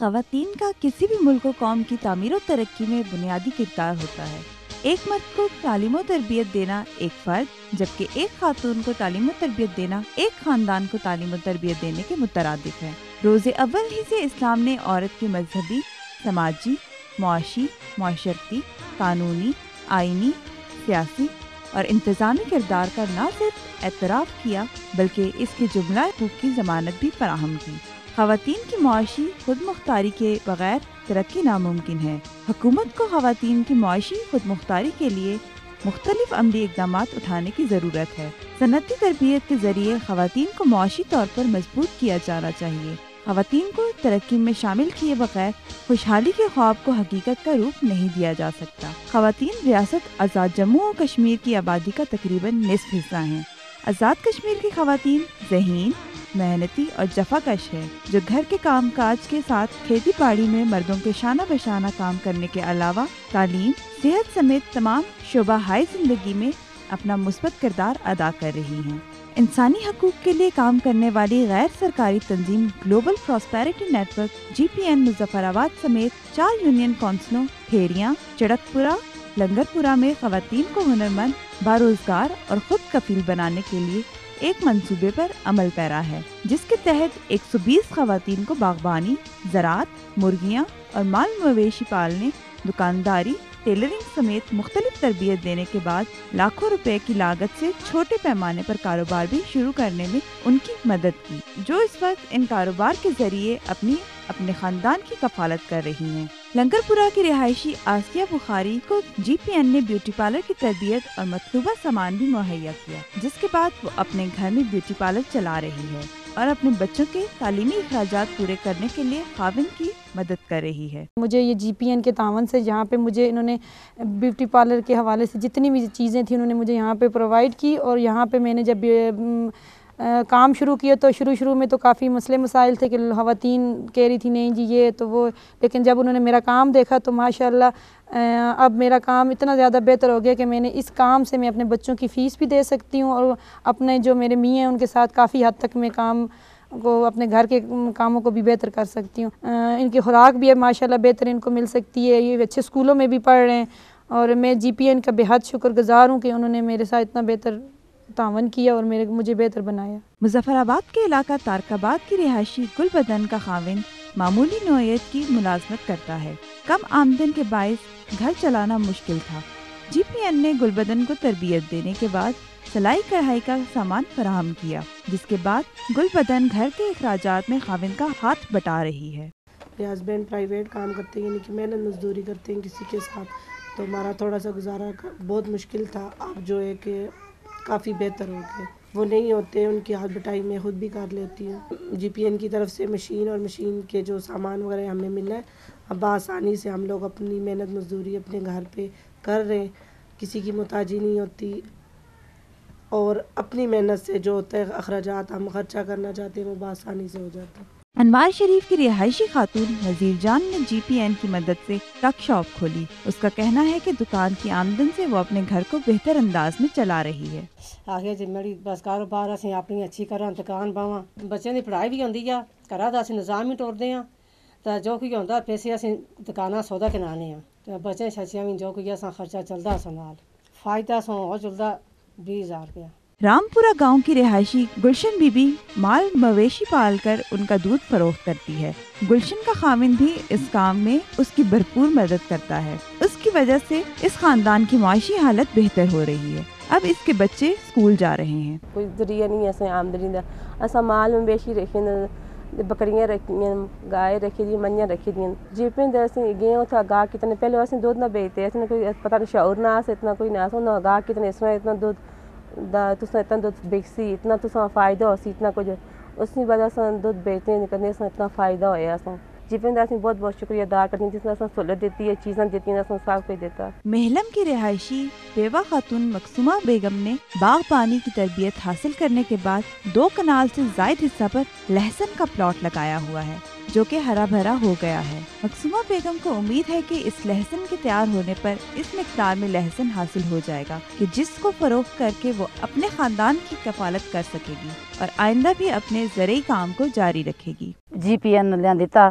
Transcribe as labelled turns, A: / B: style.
A: خواتین کا کسی بھی ملک و قوم کی تعمیر و ترقی میں بنیادی کردار ہوتا ہے۔ ایک مرد کو تعلیم و تربیت دینا ایک فرد، جبکہ ایک خاتون کو تعلیم و تربیت دینا ایک خاندان کو تعلیم و تربیت دینے کے مترادف ہے۔ روز اول ہی سے اسلام نے عورت کی مذہبی، سماجی، معاشی، معاشرتی، قانونی، آئینی، سیاسی اور انتظامی کردار کا نہ صرف اعتراف کیا بلکہ اس کے جملہ حقوق کی ضمانت بھی فراہم کی۔ خواتین کی معاشی خود مختاری کے بغیر ترقی ناممکن ہے۔ حکومت کو خواتین کی معاشی خود مختاری کے لیے مختلف عملی اقدامات اٹھانے کی ضرورت ہے۔ صنعتی تربیت کے ذریعے خواتین کو معاشی طور پر مضبوط کیا جانا چاہیے۔ خواتین کو ترقی میں شامل کیے بغیر خوشحالی کے خواب کو حقیقت کا روپ نہیں دیا جا سکتا۔ خواتین ریاست آزاد جموں و کشمیر کی آبادی کا تقریباً نصف حصہ ہیں۔ آزاد کشمیر کی خواتین ذہین، محنتی اور جفا کش ہے، جو گھر کے کام کاج کے ساتھ کھیتی باڑی میں مردوں کے شانہ بشانہ کام کرنے کے علاوہ تعلیم، صحت سمیت تمام شعبہ ہائے زندگی میں اپنا مثبت کردار ادا کر رہی ہیں۔ انسانی حقوق کے لیے کام کرنے والی غیر سرکاری تنظیم global prosperity network GPN Muzaffarabad سمیت 4 یونین کونسلوں کھیریاں، چڑک پورہ، لنگر پورہ میں خواتین کو ہنرمند، باروزگار اور خود کفیل بنانے کے لیے ایک منصوبے پر عمل پیرا ہے، جس کے تحت 120 خواتین کو باغبانی، زراعت، مرغیاں اور مال مویشی پالنے، دکانداری، ٹیلرنگ سمیت مختلف تربیت دینے کے بعد لاکھوں روپے کی لاگت سے چھوٹے پیمانے پر کاروبار بھی شروع کرنے میں ان کی مدد کی، جو اس وقت ان کاروبار کے ذریعے اپنے خاندان کی کفالت کر رہی ہیں۔ لنگر پورہ کی رہائشی آسیہ بخاری کو GPN نے بیوٹی پارلر کی تربیت اور مطلوبہ سامان بھی مہیا کیا، جس کے بعد وہ اپنے گھر میں بیوٹی پارلر چلا رہی ہے اور اپنے بچوں کے تعلیمی اخراجات پورے کرنے کے لیے خاوند کی مدد کر رہی ہے۔
B: مجھے یہ GPN کے تعاون سے یہاں پہ مجھے انہوں نے بیوٹی پارلر کے حوالے سے جتنی بھی چیزیں تھیں انہوں نے مجھے یہاں پہ پرووائڈ کی، اور یہاں پہ میں نے جب کام شروع کیا تو شروع میں تو کافی مسئلے مسائل تھے کہ خواتین کہہ رہی تھی نہیں جی یہ تو وہ، لیکن جب انہوں نے میرا کام دیکھا تو ماشاءاللہ اب میرا کام اتنا زیادہ بہتر ہو گیا کہ میں نے اس کام سے میں اپنے بچوں کی فیس بھی دے سکتی ہوں، اور اپنے جو میرے میاں ہیں ان کے ساتھ کافی حد تک میں کام کو اپنے گھر کے کاموں کو بھی بہتر کر سکتی ہوں۔ ان کی خوراک بھی اب ماشاءاللہ بہتر ان کو مل سکتی ہے، یہ اچھے اسکولوں میں بھی پڑھ رہے ہیں، اور میں GPN کا بے حد شکر گزار ہوں کہ انہوں نے میرے ساتھ اتنا بہتر تعاون کیا اور مجھے بہتر بنایا۔
A: مظفر آباد کے علاقہ تارک آباد کی رہائشی گل بدن کا خاوند معمولی نوعیت کی ملازمت کرتا ہے۔ کم آمدن کے باعث گھر چلانا مشکل تھا۔ GPN نے گل بدن کو تربیت دینے کے بعد سلائی کڑھائی کا سامان فراہم کیا، جس کے بعد گل بدن گھر کے اخراجات میں خاوند کا ہاتھ بٹا رہی ہے۔
C: میرے ہسبینڈ پرائیویٹ کام کرتے ہیں، یعنی کہ محنت مزدوری کرتے ہیں کسی کے ساتھ، تو ہمارا تھوڑا سا گزارا بہت مشکل تھا۔ اب جو ہے کہ کافی بہتر ہو گئے، وہ نہیں ہوتے، ان کی ہاتھ بٹائی میں خود بھی کر لیتی ہوں۔ GPN کی طرف سے مشین اور مشین کے جو سامان وغیرہ ہمیں ملا ہے، اب بآسانی سے ہم لوگ اپنی محنت مزدوری اپنے گھر پہ کر رہے ہیں، کسی کی محتاجی نہیں ہوتی، اور اپنی محنت سے جو ہوتا ہے اخراجات ہم خرچہ کرنا چاہتے ہیں وہ بآسانی سے ہو جاتا ہے۔
A: انوار شریف کی رہائشی خاتون نذیر جان نے GPN کی مدد سے ٹک شاپ کھولی۔ اس کا کہنا ہے کہ دکان کی آمدن سے وہ اپنے گھر کو بہتر انداز میں چلا رہی ہے۔
D: آگے جی میری بس کاروبار اسی اپنی اچھی کراں، دکان باواں، بچوں کی پڑھائی بھی ہوندی آ، گھر دا اسی نظام ہی ٹوردے ہاں، تے جو کوئی ہوندا پیسے اسی دکاناں سودا کنانے ہاں، تے بچے چھچیاں بھی جو کوئی اساں خرچہ چلدا اس نال، فائدہ سو ہو چلدا 20,000 روپیہ۔
A: رامپورہ گاؤں کی رہائشی گلشن بی بی مال مویشی پال کر ان کا دودھ فروخت کرتی ہے۔ گلشن کا خاوند بھی اس کام میں اس کی بھرپور مدد کرتا ہے۔ اس کی وجہ سے اس خاندان کی معاشی حالت بہتر ہو رہی ہے۔ اب اس کے بچے اسکول جا رہے ہیں۔
E: کوئی ذریعہ نہیں ہے آمدنی دا، اساں مال مویشی رکھے بکریاں رکھی ہیں، گائے رکھی دی، منیاں رکھی دی۔ GPN دے اسی گئے اتھا گاہ کتنے پہلے اسی دودھ نہ بیچتے، اسی کوئی پتہ نہیں شعور نہ اس اتنا کوئی نہ سو گاہ کتنے اس میں اتنا دودھ دا تساں اتنا دودھ بیچسی، اتنا تساں فائدہ ہو سی، اتنا کچھ اسی وجہ سے دودھ بیچتے کرنے سے اتنا فائدہ ہویا اساں۔ GPN دا اسی بہت بہت شکریہ ادا کرتے ہیں جس نے اساں سہولت دیتی ہے، چیزاں دیتی ہیں، اساں سب کچھ دیتا۔
A: محلم کی رہائشی بیوہ خاتون مقصومہ بیگم نے باغبانی کی تربیت حاصل کرنے کے بعد 2 کنال سے زائد حصہ پر لہسن کا پلاٹ لگایا ہوا ہے، جو کہ ہرا بھرا ہو گیا ہے۔ مقصومہ بیگم کو امید ہے کہ اس لہسن کے تیار ہونے پر اس مقدار میں لہسن حاصل ہو جائے گا کہ جس کو فروخت کر کے وہ اپنے خاندان کی کفالت کر سکے گی اور آئندہ بھی اپنے زرعی کام کو جاری رکھے گی۔
F: GPN لیاں دیتا